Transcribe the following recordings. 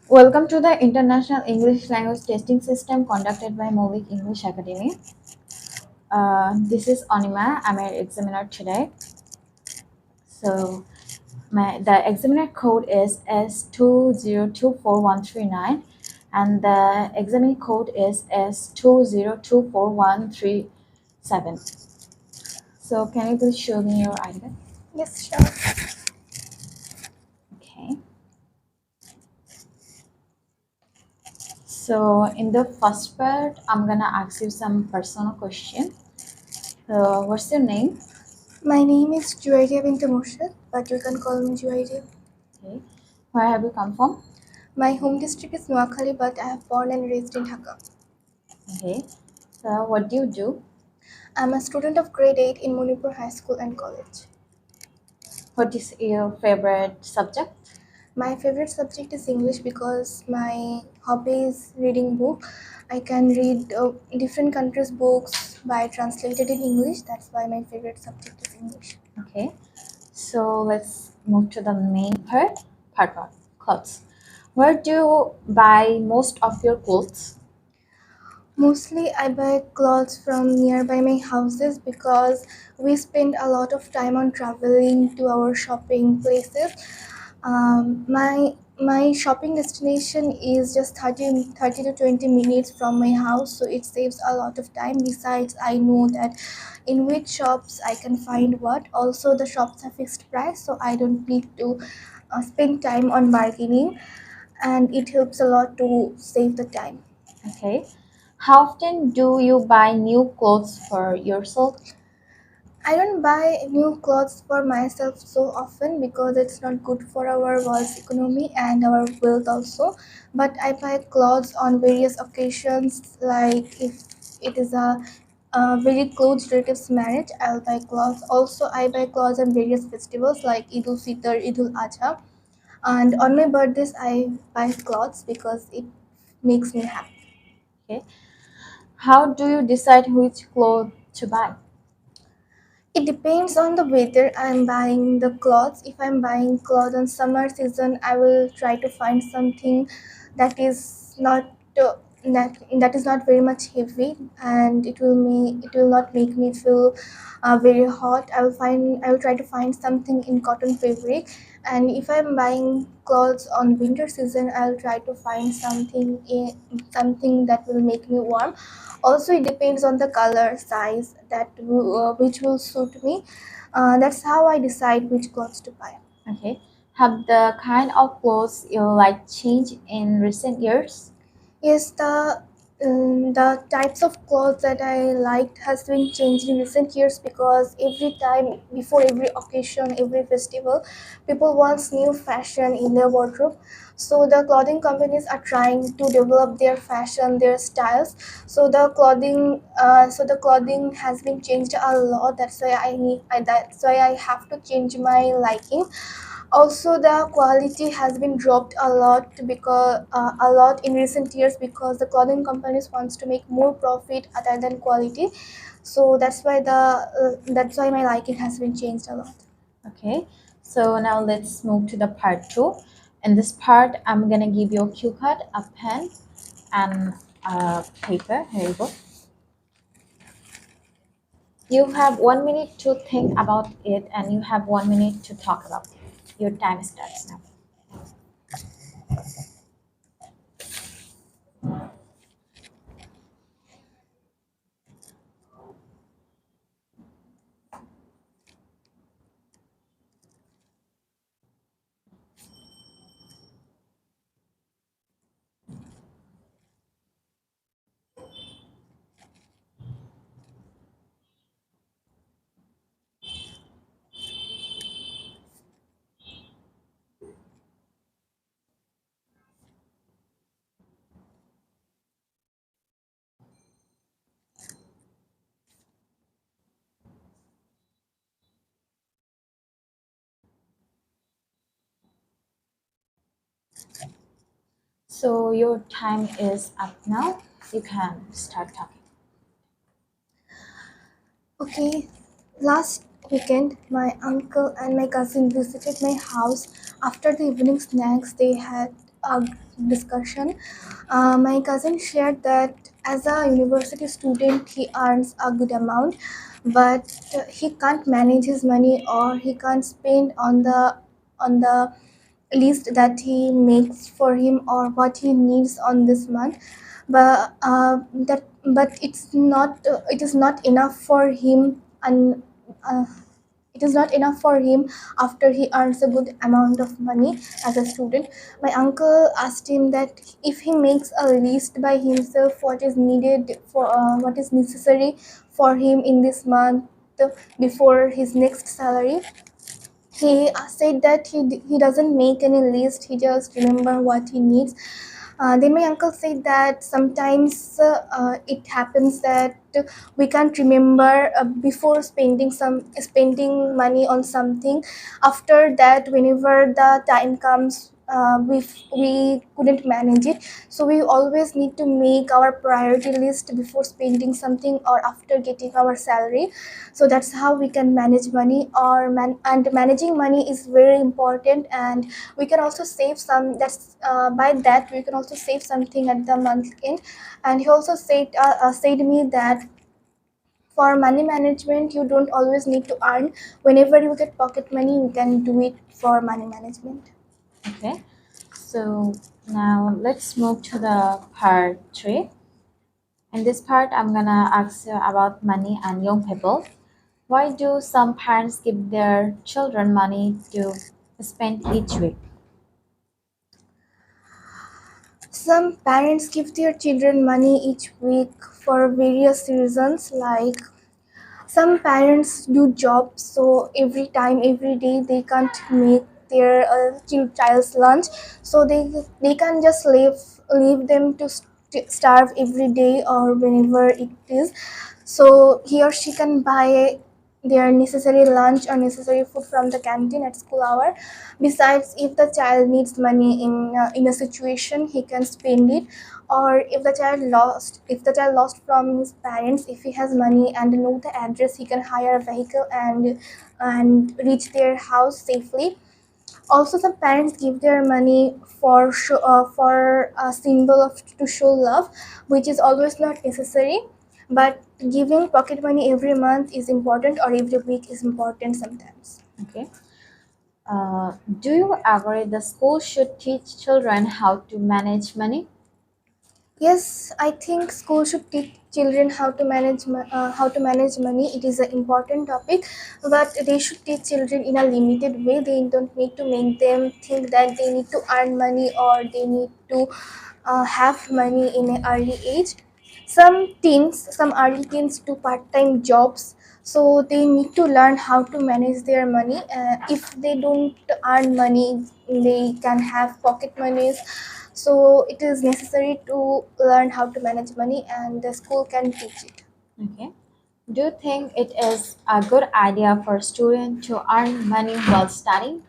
Welcome to the International English Language Testing System conducted by Maulik English Academy. This is Anima. I'm an examiner today. So the examiner code is S2024139 and the examining code is S2024137. So can you please show me your ID? Yes, sure. Okay. So in the first part, I'm gonna ask you some personal question. So what's your name? My name is Juwairiya bint Murshid, but you can call me Juwairiya. Okay. Where have you come from? My home district is Noakhali, but I have born and raised in Dhaka. Okay. So what do you do? I'm a student of grade 8 in Manipur High School and College. What is your favorite subject? My favorite subject is English because my hobby is reading book. I can read different countries' books by translated in English. That's why my favorite subject is English. Okay. So let's move to the main part one, clothes. Where do you buy most of your clothes? Mostly, I buy clothes from nearby my houses because we spend a lot of time on traveling to our shopping places. My shopping destination is just 30 to 20 minutes from my house, so it saves a lot of time. Besides, I know that in which shops I can find what. Also, the shops are fixed price, so I don't need to spend time on bargaining, and it helps a lot to save the time. Okay. How often do you buy new clothes for yourself? I don't buy new clothes for myself so often because it's not good for our world's economy and our wealth also. But I buy clothes on various occasions, like if it is a very close relative's marriage, I'll buy clothes. Also, I buy clothes on various festivals like Eid ul Fitr, Eid ul Adha, and on my birthdays, I buy clothes because it makes me happy. Okay. How do you decide which clothes to buy? It depends on the weather I'm buying the clothes. If I'm buying clothes on summer season, I will try to find something that is not that is not very much heavy, and it will not make me feel very hot. I will try to find something in cotton fabric. And if I'm buying clothes on winter season, I'll try to find something that will make me warm. Also, it depends on the color size which will suit me. That's how I decide which clothes to buy. Okay. Have the kind of clothes you like changed in recent years? Yes, the types of clothes that I liked has been changed in recent years because every time, before every occasion, every festival, people want new fashion in their wardrobe. So the clothing companies are trying to develop their fashion, their styles. So the clothing has been changed a lot. That's why I have to change my liking. Also, the quality has been dropped a lot in recent years because the clothing companies wants to make more profit other than quality. So that's why my liking has been changed a lot. Okay, so now let's move to the part two. In this part, I'm gonna give you a cue card, a pen, and a paper. Here you go. You have 1 minute to think about it, and you have 1 minute to talk about it. Your time starts now. So your time is up now. You can start talking. Okay, last weekend my uncle and my cousin visited my house. After the evening snacks, they had discussion. My cousin shared that as a university student, he earns a good amount, but he can't manage his money, or he can't spend on the list that he makes for him or what he needs on this month. But it is not enough for him, and uh, it is not enough for him after he earns a good amount of money as a student. My uncle asked him that if he makes a list by himself what is needed for what is necessary for him in this month before his next salary. He said that he doesn't make any list, he just remember what he needs. Then my uncle said that sometimes it happens that we can't remember before spending money on something. After that, whenever the time comes, we couldn't manage it. So we always need to make our priority list before spending something or after getting our salary. So that's how we can manage money, and managing money is very important. And we can also save some, that's by that we can also save something at the month end. And he also said me that for money management you don't always need to earn. Whenever you get pocket money, you can do it for money management. Okay. So now let's move to the part three. In this part, I'm gonna ask you about money and young people. Why do some parents give their children money to spend each week? Some parents give their children money each week for various reasons, like some parents do jobs, so every day they can't make their child's lunch, so they can just leave them to starve every day or whenever it is. So he or she can buy their necessary lunch or necessary food from the canteen at school hour. Besides, if the child needs money in a situation, he can spend it. Or if the child lost from his parents, if he has money and know the address, he can hire a vehicle and reach their house safely. Also, some parents give their money for a symbol of to show love, which is always not necessary. But giving pocket money every month is important, or every week is important sometimes. Okay. Do you agree the school should teach children how to manage money? Yes, I think school should teach children how to manage money. It is an important topic, but they should teach children in a limited way. They don't need to make them think that they need to earn money or they need to have money in an early age. Some early teens do part-time jobs, so they need to learn how to manage their money. If they don't earn money, they can have pocket monies. So it is necessary to learn how to manage money, and the school can teach it. Okay. Do you think it is a good idea for students to earn money while studying?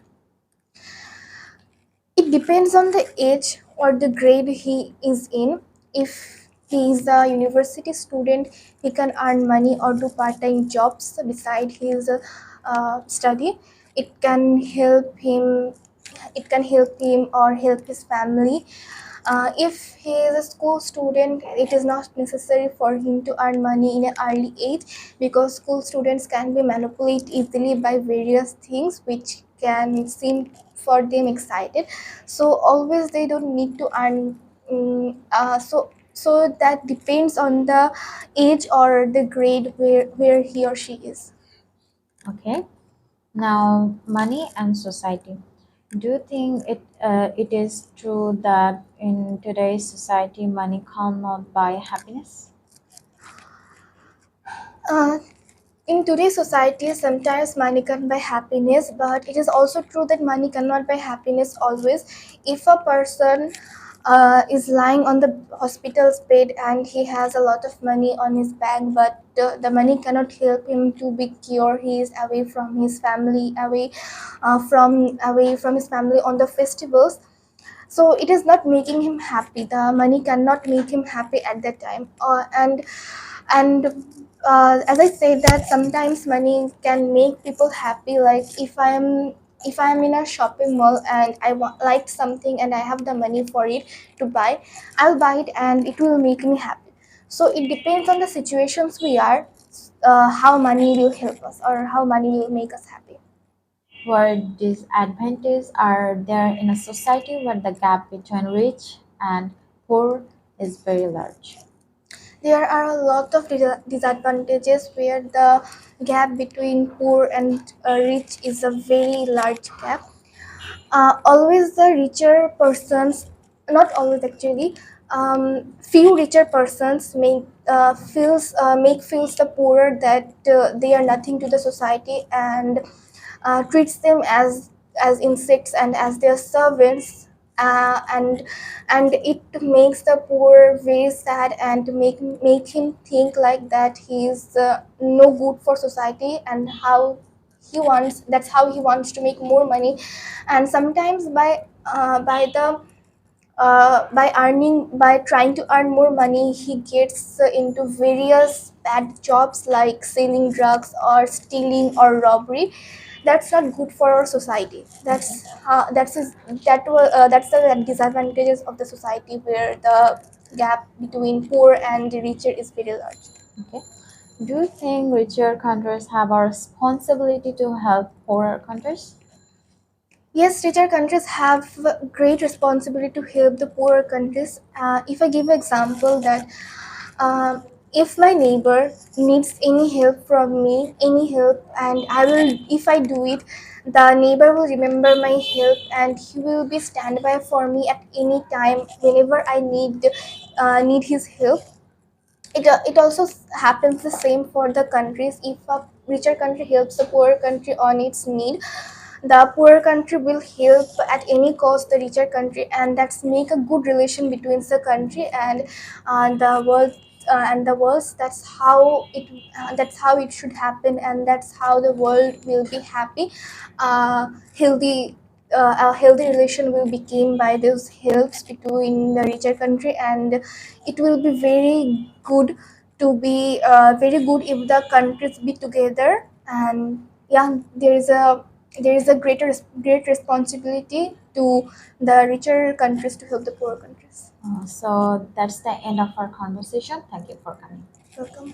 It depends on the age or the grade he is in. If he is a university student, he can earn money or do part-time jobs beside his study. It can help him. It can help him or help his family. If he is a school student, it is not necessary for him to earn money in an early age, because school students can be manipulated easily by various things which can seem for them excited. So always they don't need to earn. So that depends on the age or the grade where he or she is. Okay. Now, money and society. Do you think it is true that in today's society money cannot buy happiness? Uh, in today's society, sometimes money can buy happiness, but it is also true that money cannot buy happiness always. If a person is lying on the hospital's bed and he has a lot of money on his bank, but the money cannot help him to be cured, he is away from his family, away from his family on the festivals. So it is not making him happy. The money cannot make him happy at that time. And as I said, that sometimes money can make people happy. Like if I am if I'm in a shopping mall and I want like something and I have the money for it to buy, I'll buy it and it will make me happy. So it depends on the situations we are, how money will help us or how money will make us happy. What disadvantages are there in a society where the gap between rich and poor is very large? There are a lot of disadvantages where the gap between poor and rich is a very large gap. Always the richer persons, not always actually, few richer persons make feels the poorer that they are nothing to the society, and treats them as insects and as their servants, and it makes the poor very sad and make him think like that he is no good for society, and how he wants that's how he wants to make more money. And sometimes by the by trying to earn more money, he gets into various bad jobs like selling drugs or stealing or robbery. That's not good for our society. Okay. That's the disadvantages of the society where the gap between poor and the richer is very large. Okay. Do you think richer countries have a responsibility to help poorer countries? Yes, richer countries have great responsibility to help the poorer countries. If I give an example that um, if my neighbor needs any help from me, any help, and I will, if I do it, the neighbor will remember my help and he will be standby for me at any time whenever I need his help. It also happens the same for the countries. If a richer country helps the poorer country on its need, the poor country will help at any cost the richer country, and that's make a good relation between the country and the world, and the world. That's how it should happen, and that's how the world will be happy. uh, healthy a healthy relation will become by those helps between the richer country, and it will be very good to be very good if the countries be together. And yeah, there is a great responsibility to the richer countries to help the poor countries. So that's the end of our conversation. Thank you for coming. Welcome.